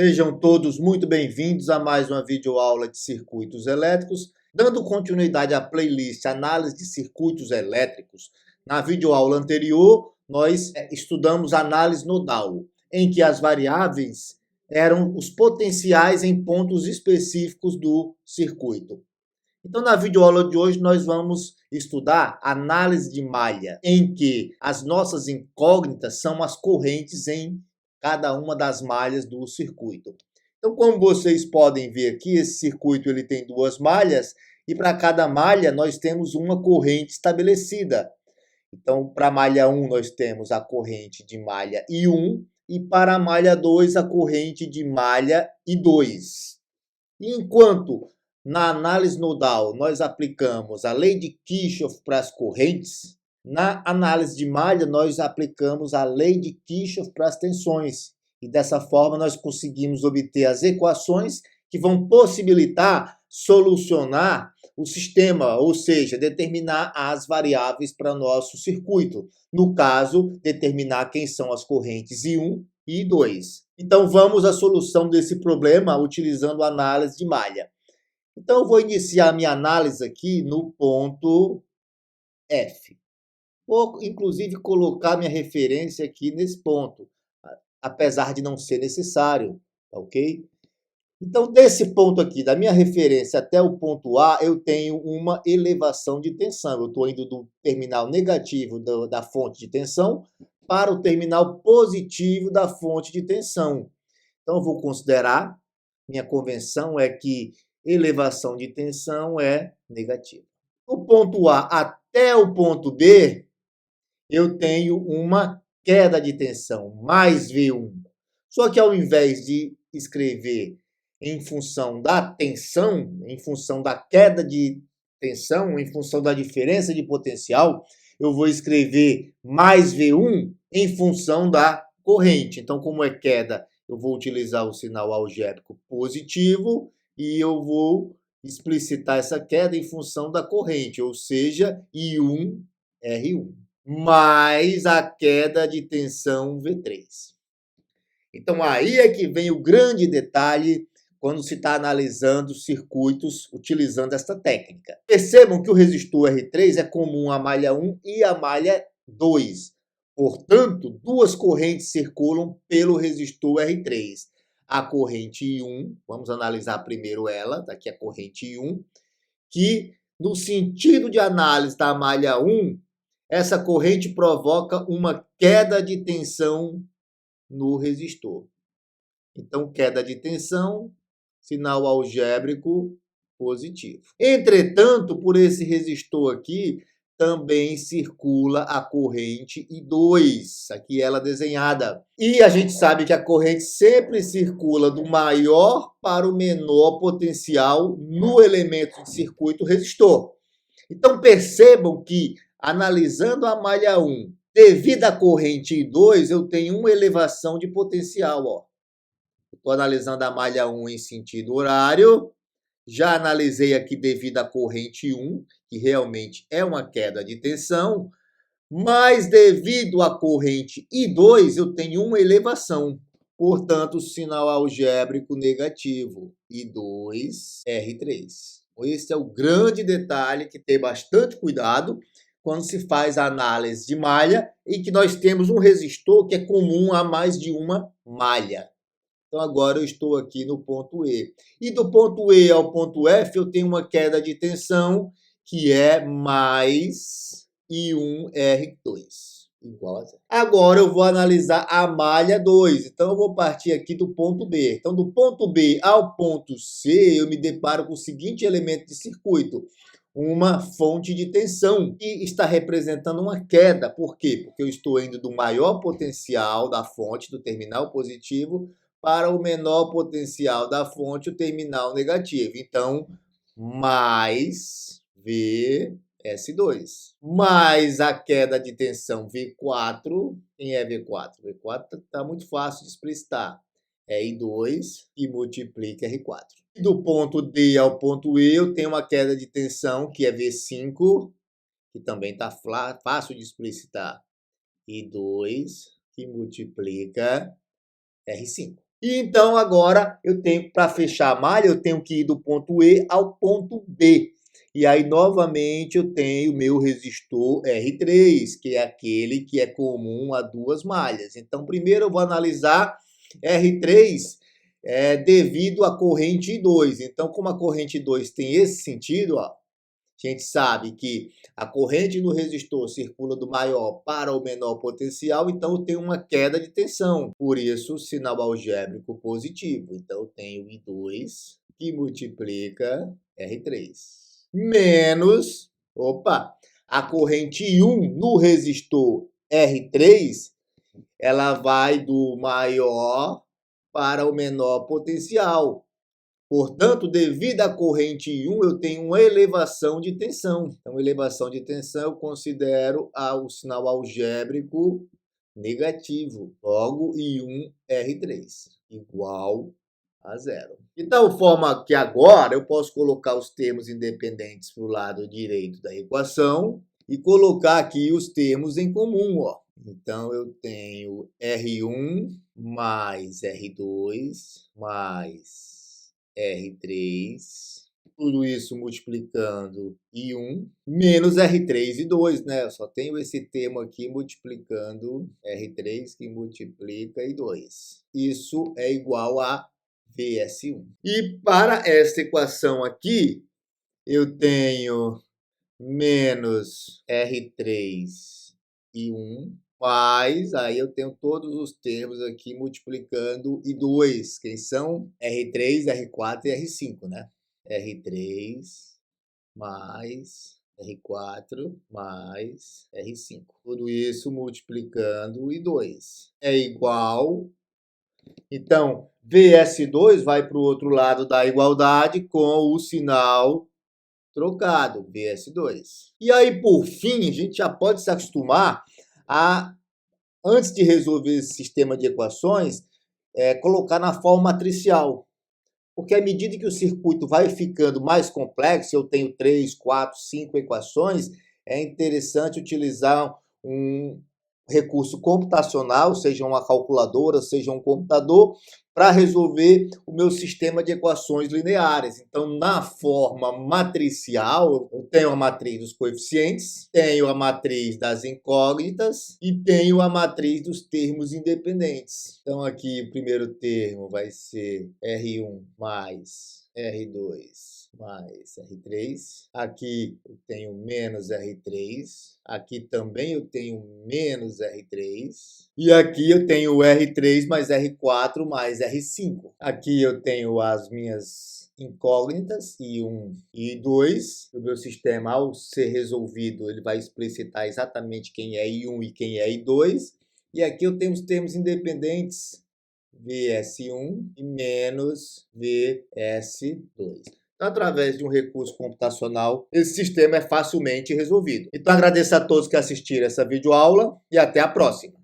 Sejam todos muito bem-vindos a mais uma videoaula de circuitos elétricos. Dando continuidade à playlist Análise de Circuitos Elétricos, na videoaula anterior nós estudamos análise nodal, em que as variáveis eram os potenciais em pontos específicos do circuito. Então, na videoaula de hoje, nós vamos estudar análise de malha, em que as nossas incógnitas são as correntes em cada uma das malhas do circuito. Então, como vocês podem ver aqui, esse circuito ele tem duas malhas e para cada malha nós temos uma corrente estabelecida. Então, para a malha 1 nós temos a corrente de malha I1 e para a malha 2 a corrente de malha I2. E enquanto na análise nodal nós aplicamos a lei de Kirchhoff para as correntes, na análise de malha nós aplicamos a lei de Kirchhoff para as tensões. E dessa forma nós conseguimos obter as equações que vão possibilitar solucionar o sistema, ou seja, determinar as variáveis para nosso circuito. No caso, determinar quem são as correntes I1 e I2. Então vamos à solução desse problema utilizando a análise de malha. Então eu vou iniciar a minha análise aqui no ponto F. Vou inclusive colocar minha referência aqui nesse ponto, apesar de não ser necessário, tá ok? Então desse ponto aqui, da minha referência até o ponto A, eu tenho uma elevação de tensão. Eu estou indo do terminal negativo da fonte de tensão para o terminal positivo da fonte de tensão. Então eu vou considerar, minha convenção é que elevação de tensão é negativa. Do ponto A até o ponto B, eu tenho uma queda de tensão, mais V1. Só que ao invés de escrever em função da tensão, em função da queda de tensão, em função da diferença de potencial, eu vou escrever mais V1 em função da corrente. Então, como é queda, eu vou utilizar o sinal algébrico positivo e eu vou explicitar essa queda em função da corrente, ou seja, I1, R1, mais a queda de tensão V3. Então, aí é que vem o grande detalhe quando se está analisando circuitos utilizando esta técnica. Percebam que o resistor R3 é comum à malha 1 e à malha 2. Portanto, duas correntes circulam pelo resistor R3. A corrente I1, vamos analisar primeiro ela, daqui a corrente I1, que no sentido de análise da malha 1, essa corrente provoca uma queda de tensão no resistor. Então, queda de tensão, sinal algébrico positivo. Entretanto, por esse resistor aqui, também circula a corrente I2, aqui ela desenhada. E a gente sabe que a corrente sempre circula do maior para o menor potencial no elemento de circuito resistor. Então percebam que, analisando a malha 1, devido à corrente I2, eu tenho uma elevação de potencial, ó. Estou analisando a malha 1 em sentido horário. Já analisei aqui devido à corrente 1, que realmente é uma queda de tensão. Mas devido à corrente I2, eu tenho uma elevação. Portanto, sinal algébrico negativo. I2, R3. Esse é o grande detalhe que tem bastante cuidado quando se faz a análise de malha e que nós temos um resistor que é comum a mais de uma malha. Então, agora eu estou aqui no ponto E. E do ponto E ao ponto F, eu tenho uma queda de tensão que é mais I1R2, igual a zero. Agora eu vou analisar a malha 2. Então, eu vou partir aqui do ponto B. Então, do ponto B ao ponto C, eu me deparo com o seguinte elemento de circuito. Uma fonte de tensão que está representando uma queda. Por quê? Porque eu estou indo do maior potencial da fonte, do terminal positivo, para o menor potencial da fonte, o terminal negativo. Então, mais VS2. Mais a queda de tensão V4. Quem é V4? V4 está muito fácil de explicitar. É I2 que multiplica R4. Do ponto D ao ponto E, eu tenho uma queda de tensão que é V5, que também está fácil de explicitar. I2 que multiplica R5. E então agora eu tenho, para fechar a malha, eu tenho que ir do ponto E ao ponto B. E aí novamente eu tenho o meu resistor R3, que é aquele que é comum a duas malhas. Então primeiro eu vou analisar R3 devido à corrente 2. Então como a corrente 2 tem esse sentido, ó, a gente sabe que a corrente no resistor circula do maior para o menor potencial, então eu tenho uma queda de tensão. Por isso, sinal algébrico positivo. Então eu tenho I2 que multiplica R3. Menos, a corrente 1 no resistor R3, ela vai do maior para o menor potencial. Portanto, devido à corrente 1, eu tenho uma elevação de tensão. Então, elevação de tensão eu considero o sinal algébrico negativo. Logo, I1R3 igual a zero. De tal forma que agora eu posso colocar os termos independentes para o lado direito da equação e colocar aqui os termos em comum, ó. Então, eu tenho R1 mais R2 mais R3, tudo isso multiplicando I1, menos R3 e 2, né? Eu só tenho esse termo aqui multiplicando R3 que multiplica I2. Isso é igual a VS1. E para esta equação aqui, eu tenho menos R3 I1, mas aí eu tenho todos os termos aqui multiplicando I2, que são R3, R4 e R5, né? R3 mais R4 mais R5. Tudo isso multiplicando I2. É igual... Então, VS2 vai para o outro lado da igualdade com o sinal trocado, VS2. E aí, por fim, a gente já pode se acostumar a, antes de resolver esse sistema de equações, colocar na forma matricial. Porque à medida que o circuito vai ficando mais complexo, eu tenho 3, 4, 5 equações, é interessante utilizar um recurso computacional, seja uma calculadora, seja um computador, para resolver o meu sistema de equações lineares. Então, na forma matricial, eu tenho a matriz dos coeficientes, tenho a matriz das incógnitas e tenho a matriz dos termos independentes. Então, aqui o primeiro termo vai ser R1 mais R2 mais R3. Aqui eu tenho menos R3. Aqui também eu tenho menos R3. E aqui eu tenho R3 mais R4 mais R5. Aqui eu tenho as minhas incógnitas, I1 e I2. O meu sistema, ao ser resolvido, ele vai explicitar exatamente quem é I1 e quem é I2. E aqui eu tenho os termos independentes, VS1 e menos VS2. Através de um recurso computacional, esse sistema é facilmente resolvido. Então, agradeço a todos que assistiram essa videoaula e até a próxima.